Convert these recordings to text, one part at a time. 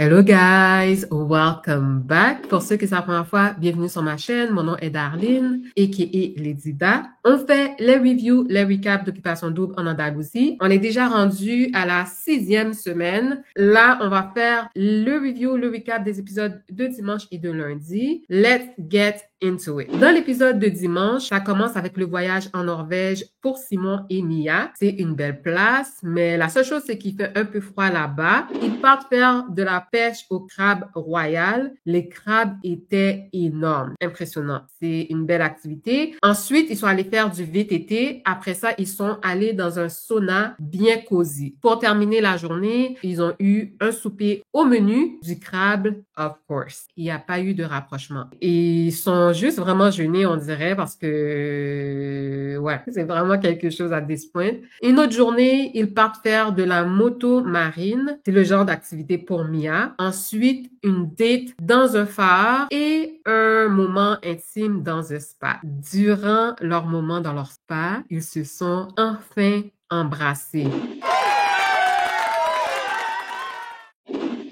Hello guys, welcome back. Pour ceux qui sont la première fois, bienvenue sur ma chaîne. Mon nom est Darlene, a.k.a. Lady Da. On fait les reviews, les recaps d'Occupation Double en Andalousie. On est déjà rendu à la 6e semaine. Là, on va faire le review, le recap des épisodes de dimanche et de lundi. Let's get into it. Dans l'épisode de dimanche, ça commence avec le voyage en Norvège pour Simon et Mia. C'est une belle place, mais la seule chose, c'est qu'il fait un peu froid là-bas. Ils partent faire de la pêche au crabe royal. Les crabes étaient énormes. Impressionnant. C'est une belle activité. Ensuite, ils sont allés faire du VTT. Après ça, ils sont allés dans un sauna bien cosy. Pour terminer la journée, ils ont eu un souper au menu, du crabe, of course. Il n'y a pas eu de rapprochement. Et ils sont juste vraiment gênés, on dirait, parce que, ouais, c'est vraiment quelque chose à this point. Une autre journée, ils partent faire de la moto marine. C'est le genre d'activité pour Mia. Ensuite, une date dans un phare et un moment intime dans un spa. Durant leur moment dans leur spa, ils se sont enfin embrassés.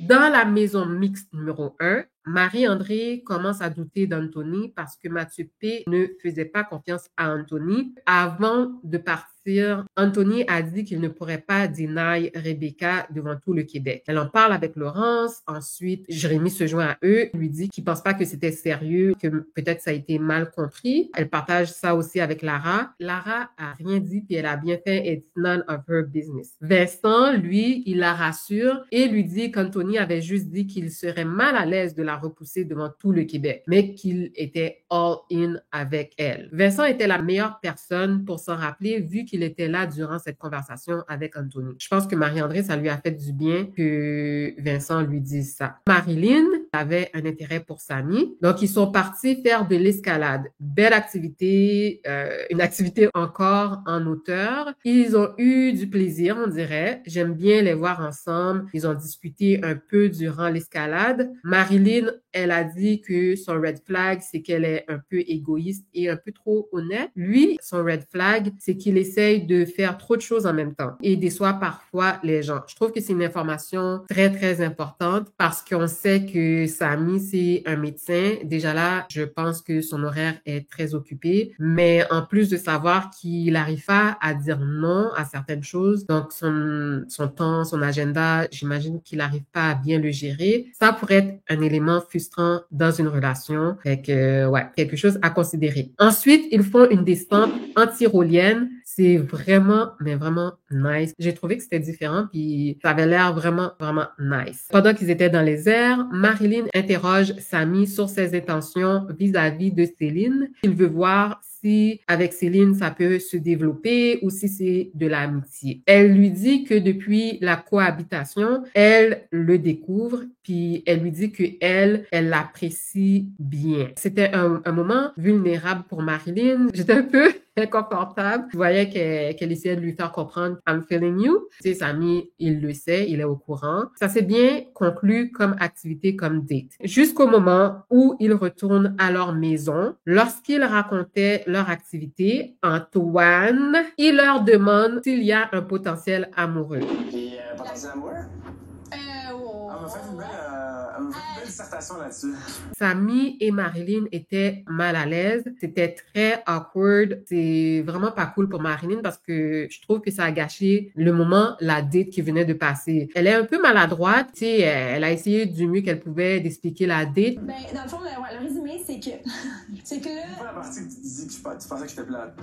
Dans la maison mixte numéro 1, Marie-André commence à douter d'Anthony parce que Mathieu P. ne faisait pas confiance à Anthony. Avant de partir, Anthony a dit qu'il ne pourrait pas deny Rebecca devant tout le Québec. Elle en parle avec Laurence. Ensuite, Jérémy se joint à eux, lui dit qu'il pense pas que c'était sérieux, que peut-être ça a été mal compris. Elle partage ça aussi avec Lara. Lara a rien dit puis elle a bien fait « It's none of her business ». Vincent, lui, il la rassure et lui dit qu'Anthony avait juste dit qu'il serait mal à l'aise de la repousser devant tout le Québec, mais qu'il était all in avec elle. Vincent était la meilleure personne pour s'en rappeler vu qu'il était là durant cette conversation avec Anthony. Je pense que Marie-André, ça lui a fait du bien que Vincent lui dise ça. Marilyn avait un intérêt pour Samy, donc ils sont partis faire de l'escalade. Belle activité, une activité encore en hauteur. Ils ont eu du plaisir, on dirait. J'aime bien les voir ensemble. Ils ont discuté un peu durant l'escalade. Marilyn, elle a dit que son red flag, c'est qu'elle est un peu égoïste et un peu trop honnête. Lui, son red flag, c'est qu'il essaye de faire trop de choses en même temps et déçoit parfois les gens. Je trouve que c'est une information très, très importante parce qu'on sait que Samy, c'est un médecin. Déjà là, je pense que son horaire est très occupé, mais en plus de savoir qu'il n'arrive pas à dire non à certaines choses, donc son temps, son agenda, j'imagine qu'il n'arrive pas à bien le gérer. Ça pourrait être un élément frustrant dans une relation. Fait que, ouais, quelque chose à considérer. Ensuite, ils font une descente anti-tyrolienne. C'est vraiment, mais vraiment nice. J'ai trouvé que c'était différent puis ça avait l'air vraiment, vraiment nice. Pendant qu'ils étaient dans les airs, Marilyn interroge Samy sur ses intentions vis-à-vis de Céline. Il veut voir si avec Céline, ça peut se développer ou si c'est de l'amitié. Elle lui dit que depuis la cohabitation, elle le découvre puis elle lui dit que elle l'apprécie bien. C'était un moment vulnérable pour Marilyn. J'étais un peu inconfortable. Je voyais qu'elle essayait de lui faire comprendre « I'm feeling you ». Tu sais, Samy, il le sait, il est au courant. Ça s'est bien conclu comme activité, comme date. Jusqu'au moment où ils retournent à leur maison. Lorsqu'ils racontaient leur activité, Antoine, il leur demande s'il y a un potentiel amoureux. Et potentiel amoureux? Elle m'a fait une belle dissertation là-dessus. Samy et Marilyn étaient mal à l'aise. C'était très awkward. C'est vraiment pas cool pour Marilyn parce que je trouve que ça a gâché le moment, la date qui venait de passer. Elle est un peu maladroite. Tu sais, elle a essayé du mieux qu'elle pouvait d'expliquer la date. Ben, dans le fond, le résumé, c'est que... c'est que là... C'est pas la partie que tu dis que tu pensais que j'étais plate.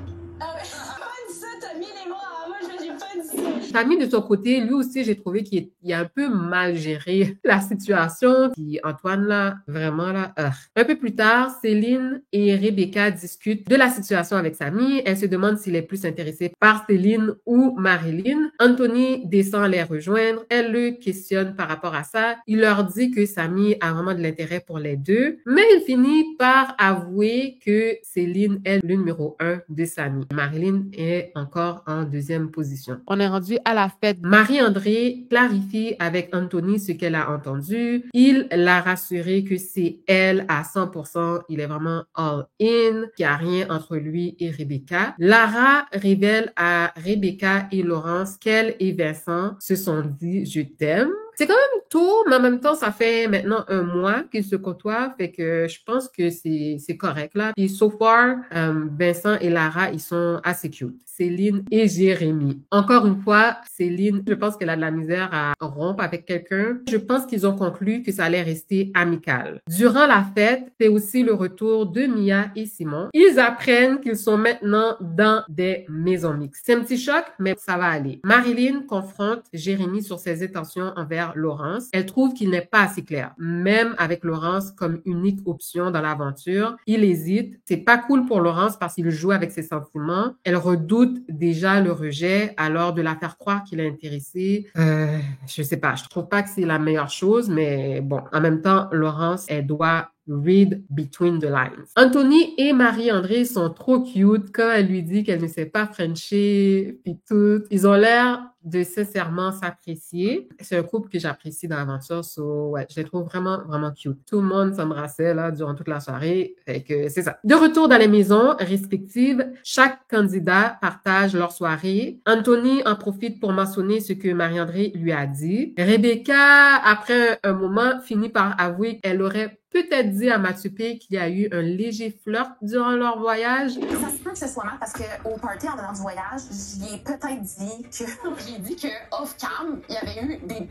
Ah ouais, j'ai pas dit ça, t'as mis les mots en moi, j'ai pas dit ça. Samy, de son côté, lui aussi, j'ai trouvé qu'il a un peu mal géré la situation. Puis Antoine, là, vraiment, là, Un peu plus tard, Céline et Rebecca discutent de la situation avec Samy. Elle se demande s'il est plus intéressé par Céline ou Marilyn. Anthony descend les rejoindre. Elle le questionne par rapport à ça. Il leur dit que Samy a vraiment de l'intérêt pour les deux. Mais il finit par avouer que Céline est le numéro 1 de Samy. Marilyn est encore en deuxième position. On est rendu à la fête. Marie-André clarifie avec Anthony ce qu'elle a entendu. Il l'a rassuré que c'est elle à 100%. Il est vraiment all in, qu'il n'y a rien entre lui et Rebecca. Lara révèle à Rebecca et Laurence qu'elle et Vincent se sont dit « je t'aime ». C'est quand même tôt, mais en même temps, ça fait maintenant 1 mois qu'ils se côtoient, fait que je pense que c'est correct, là. Puis, so far, Vincent et Lara, ils sont assez cute. Céline et Jérémy. Encore une fois, Céline, je pense qu'elle a de la misère à rompre avec quelqu'un. Je pense qu'ils ont conclu que ça allait rester amical. Durant la fête, c'est aussi le retour de Mia et Simon. Ils apprennent qu'ils sont maintenant dans des maisons mixtes. C'est un petit choc, mais ça va aller. Marilyn confronte Jérémy sur ses intentions envers Laurence. Elle trouve qu'il n'est pas assez clair. Même avec Laurence comme unique option dans l'aventure, il hésite. C'est pas cool pour Laurence parce qu'il joue avec ses sentiments. Elle redoute déjà le rejet, alors de la faire croire qu'il est intéressé. Je sais pas, je trouve pas que c'est la meilleure chose, mais bon, en même temps, Laurence, elle doit read between the lines. Anthony et Marie-André sont trop cute quand elle lui dit qu'elle ne sait pas frencher, puis tout. Ils ont l'air de sincèrement s'apprécier. C'est un couple que j'apprécie dans l'aventure, so ouais, je les trouve vraiment, vraiment cute. Tout le monde s'embrassait là durant toute la soirée, fait que c'est ça. De retour dans les maisons respectives, chaque candidat partage leur soirée. Anthony en profite pour mentionner ce que Marie-André lui a dit. Rebecca, après un moment, finit par avouer qu'elle aurait peut-être dit à Mathieu P qu'il y a eu un léger flirt durant leur voyage. Ça se peut que ce soit mal parce qu'au party en venant du voyage, j'y ai peut-être dit que j'ai dit que off-cam, il y avait eu des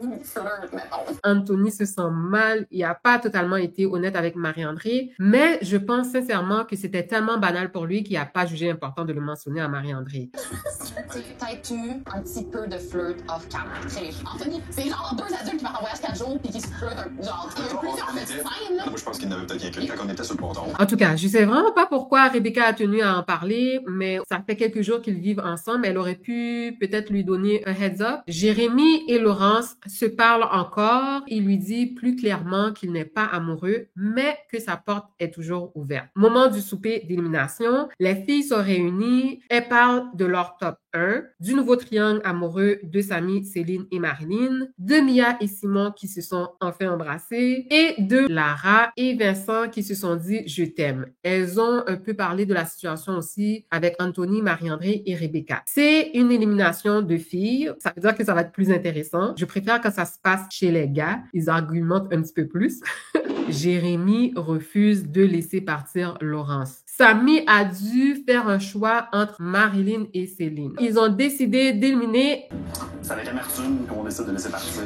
mini-flirts, mettons. Anthony se sent mal. Il n'a pas totalement été honnête avec Marie-André, mais je pense sincèrement que c'était tellement banal pour lui qu'il n'a pas jugé important de le mentionner à Marie-André. C'est peut-être eu un petit peu de flirt off-cam. Anthony, c'est genre 2 adultes qui partent en voyage 4 jours puis qui se flirtent genre plusieurs petites scènes, là. Moi, je pense qu'il n'avait peut-être rien quand on était sur le ponton. En tout cas, je sais vraiment pas pourquoi Rebecca a tenu à en parler, mais ça fait quelques jours qu'ils vivent ensemble. Elle aurait pu peut-être lui donner un heads up. Jérémy et Laurence se parlent encore. Il lui dit plus clairement qu'il n'est pas amoureux, mais que sa porte est toujours ouverte. Moment du souper d'élimination, les filles sont réunies. Elles parlent de leur top 1, du nouveau triangle amoureux de Samy, Céline et Marilyn, de Mia et Simon qui se sont enfin embrassés, et de Lara et Vincent qui se sont dit « je t'aime ». Elles ont un peu parlé de la situation aussi avec Anthony, Marie-André et Rebecca. C'est une élimination de filles. Ça veut dire que ça va être plus intéressant. Je préfère quand ça se passe chez les gars. Ils argumentent un petit peu plus. Jérémy refuse de laisser partir Laurence. Samy a dû faire un choix entre Marilyn et Céline. Ils ont décidé d'éliminer... C'est avec amertume qu'on décide de laisser partir.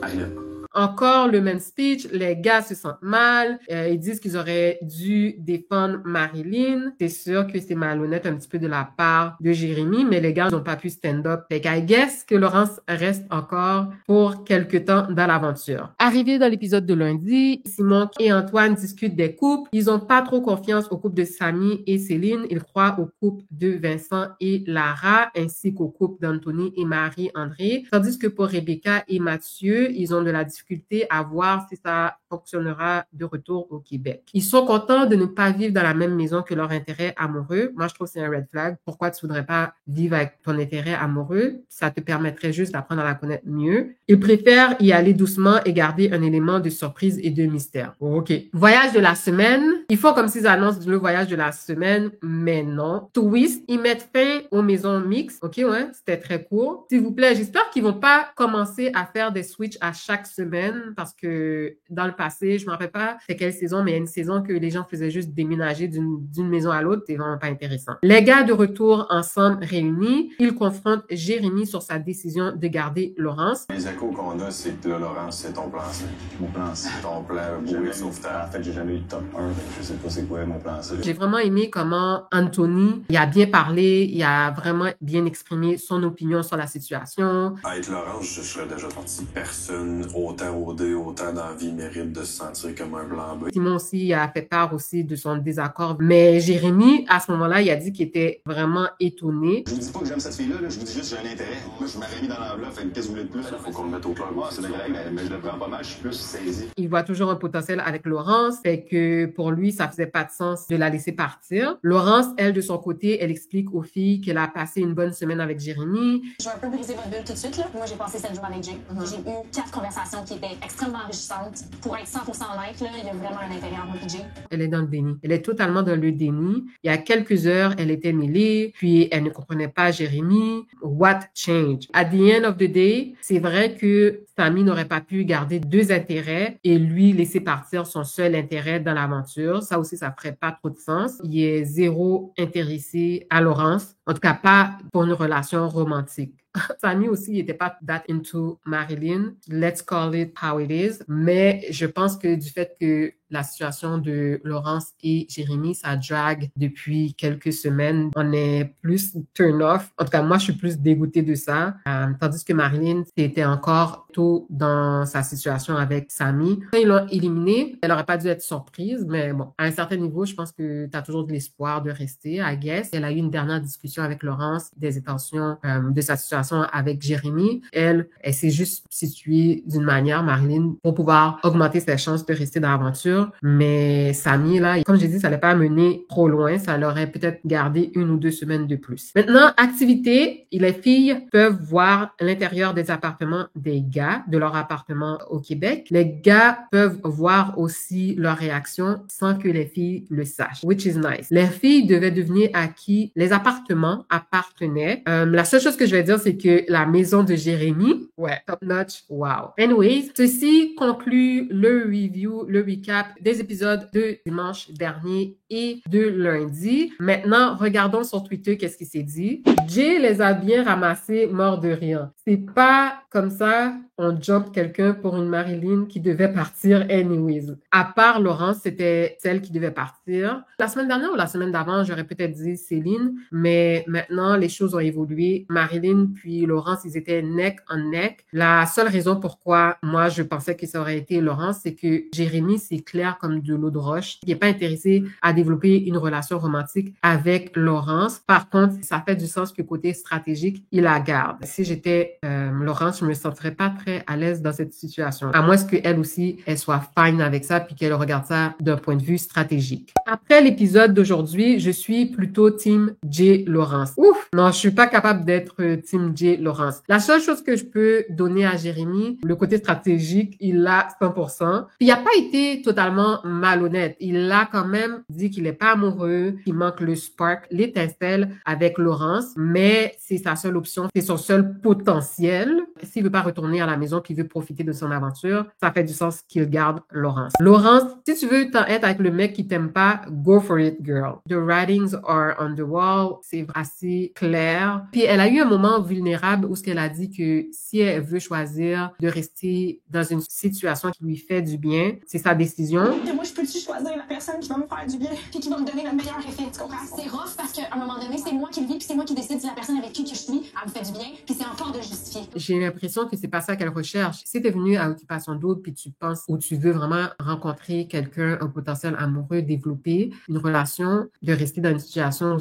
Marilyn. Encore le même speech, les gars se sentent mal, ils disent qu'ils auraient dû défendre Marilyn. C'est sûr que c'est malhonnête un petit peu de la part de Jérémy, mais les gars n'ont pas pu stand up. Fait qu'I guess que Laurence reste encore pour quelque temps dans l'aventure. Arrivé dans l'épisode de lundi, Simon et Antoine discutent des couples. Ils ont pas trop confiance au couple de Samy et Céline. Ils croient au couple de Vincent et Lara, ainsi qu'au couple d'Anthony et Marie-André. Tandis que pour Rebecca et Mathieu, ils ont de la difficulté à voir si ça fonctionnera de retour au Québec. Ils sont contents de ne pas vivre dans la même maison que leur intérêt amoureux. Moi, je trouve que c'est un red flag. Pourquoi tu voudrais pas vivre avec ton intérêt amoureux? Ça te permettrait juste d'apprendre à la connaître mieux. Ils préfèrent y aller doucement et garder un élément de surprise et de mystère. OK. Voyage de la semaine. Ils font comme s'ils annoncent le voyage de la semaine, mais non. Twist, ils mettent fin aux maisons mixtes. OK, ouais, c'était très court. S'il vous plaît, j'espère qu'ils vont pas commencer à faire des switches à chaque semaine parce que dans le passé, je me rappelle pas c'est quelle saison, mais il y a une saison que les gens faisaient juste déménager d'une maison à l'autre. C'est vraiment pas intéressant. Les gars de retour ensemble réunis, ils confrontent Jérémy sur sa décision de garder Laurence. Les échos qu'on a, c'est que là, Laurence, c'est ton plan C. Mon plan C. Ton plan bouée sauveteur. En fait, j'ai jamais eu de top 1, je sais pas c'est quoi mon plan C. J'ai vraiment aimé comment Anthony, il a bien parlé, il a vraiment bien exprimé son opinion sur la situation. Avec Laurence, je serais déjà parti. Personne, autant OD, autant dans la vie, mérite de se sentir comme un blanc B. Simon aussi a fait part aussi de son désaccord. Mais Jérémy, à ce moment-là, il a dit qu'il était vraiment étonné. Je vous dis pas que j'aime cette fille-là, je vous dis juste que j'ai un intérêt. Moi, je m'aurais mis dans l'enveloppe, qu'est-ce que vous voulez de plus? Il faut qu'on le mette au clair. Ouais, c'est vrai, mais je le prends pas mal, je suis plus saisi. Il voit toujours un potentiel avec Laurence, fait que pour lui, ça faisait pas de sens de la laisser partir. Laurence, elle, de son côté, elle explique aux filles qu'elle a passé une bonne semaine avec Jérémy. Je vais un peu briser votre bulle tout de suite, là. Moi, j'ai passé 7 jours avec Jay. J'ai eu 4 conversations qui étaient extrêmement enrichissantes pour être 100% honnête, là, il y a vraiment un intérêt entre moi et Jay. Elle est dans le déni. Elle est totalement dans le déni. Il y a quelques heures, elle était mêlée, puis elle ne comprenait pas Jérémy. What changed? At the end of the day, c'est vrai que Samy n'aurait pas pu garder deux intérêts et lui laisser partir son seul intérêt dans l'aventure. Ça aussi, ça ferait pas trop de sens. Il est zéro intéressé à Laurence. En tout cas, pas pour une relation romantique. Samy aussi, il n'était pas that into Marilyn. Let's call it how it is. Mais je pense que du fait que la situation de Laurence et Jérémy, ça drague depuis quelques semaines. On est plus turn off. En tout cas, moi, je suis plus dégoûtée de ça. Tandis que Marilyn, c'était encore tôt dans sa situation avec Samy. Quand ils l'ont éliminée, elle aurait pas dû être surprise, mais bon, à un certain niveau, je pense que tu as toujours de l'espoir de rester, I guess. Elle a eu une dernière discussion avec Laurence des intentions de sa situation avec Jérémy. Elle s'est juste située d'une manière, Marilyn, pour pouvoir augmenter ses chances de rester dans l'aventure. Mais Samy, là, comme j'ai dit, ça n'allait pas mener trop loin. Ça l'aurait peut-être gardé 1 ou 2 semaines de plus. Maintenant, activité. Les filles peuvent voir l'intérieur des appartements des gars, de leur appartement au Québec. Les gars peuvent voir aussi leur réaction sans que les filles le sachent, which is nice. Les filles devaient deviner à qui les appartements appartenaient. La seule chose que je vais dire, c'est que la maison de Jérémy, ouais, top notch, wow. Anyways, ceci conclut le review, le recap des épisodes de dimanche dernier et de lundi. Maintenant, regardons sur Twitter qu'est-ce qui s'est dit. Jay les a bien ramassés, morts de rien. C'est pas comme ça on jump quelqu'un pour une Marilyn qui devait partir anyways. À part Laurence, c'était celle qui devait partir. La semaine dernière ou la semaine d'avant, j'aurais peut-être dit Céline, mais maintenant, les choses ont évolué. Marilyn puis Laurence, ils étaient neck on neck. La seule raison pourquoi moi, je pensais que ça aurait été Laurence, c'est que Jérémy, c'est clair comme de l'eau de roche. Il n'est pas intéressé à développer une relation romantique avec Laurence. Par contre, ça fait du sens que côté stratégique, il la garde. Si j'étais Laurence, je me sentirais pas très à l'aise dans cette situation. À moins qu'elle aussi, elle soit fine avec ça puis qu'elle regarde ça d'un point de vue stratégique. Après l'épisode d'aujourd'hui, je suis plutôt team Jay Laurence. Ouf! Non, je suis pas capable d'être team Jay Laurence. La seule chose que je peux donner à Jérémy, le côté stratégique, il l'a 100%. Puis il a pas été totalement malhonnête. Il a quand même dit qu'il est pas amoureux, qu'il manque le spark, l'étincelle avec Laurence, mais c'est sa seule option, c'est son seul potentiel. S'il veut pas retourner à la maison, qu'il veut profiter de son aventure, ça fait du sens qu'il garde Laurence. Laurence, si tu veux être avec le mec qui t'aime pas, go for it, girl. The writings are on the wall. C'est assez clair. Puis elle a eu un moment vulnérable où ce qu'elle a dit que si elle veut choisir de rester dans une situation qui lui fait du bien, c'est sa décision. Et moi, je peux-tu choisir la personne qui va me faire du bien puis qui va me donner le meilleur effet, tu comprends? C'est rough parce qu'à un moment donné, c'est moi qui le vis puis c'est moi qui décide si la personne avec qui que je suis, elle me fait du bien puis c'est encore de justifier. J'ai l'impression que c'est pas ça qu'elle recherche. Si t'es venu à Occupation Double puis tu penses ou tu veux vraiment rencontrer quelqu'un, un potentiel amoureux, développer une relation, de rester dans une situation où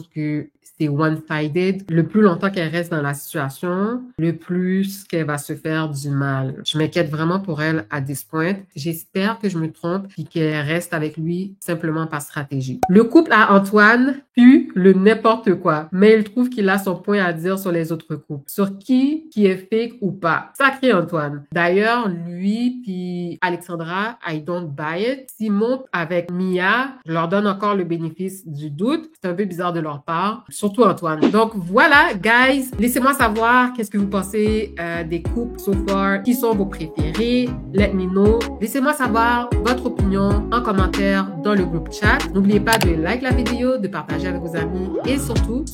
c'est one-sided, le plus longtemps qu'elle reste dans la situation, le plus qu'elle va se faire du mal. Je m'inquiète vraiment pour elle à this point. J'espère que je me trompe puis qu'elle reste avec lui simplement par stratégie. Le couple à Antoine pue le n'importe quoi, mais il trouve qu'il a son point à dire sur les autres couples. Sur qui est fake ou pas. Sacré Antoine. D'ailleurs, lui puis Alexandra, I don't buy it. Simon avec Mia, je leur donne encore le bénéfice du doute. C'est un peu bizarre de leur part. Surtout Antoine. Donc voilà, guys. Laissez-moi savoir qu'est-ce que vous pensez des couples so far. Qui sont vos préférés? Let me know. Laissez-moi savoir votre opinion en commentaire dans le groupe chat. N'oubliez pas de like la vidéo, de partager avec vos amis et surtout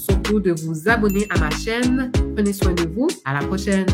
de vous abonner à ma chaîne. Prenez soin de vous. À la prochaine.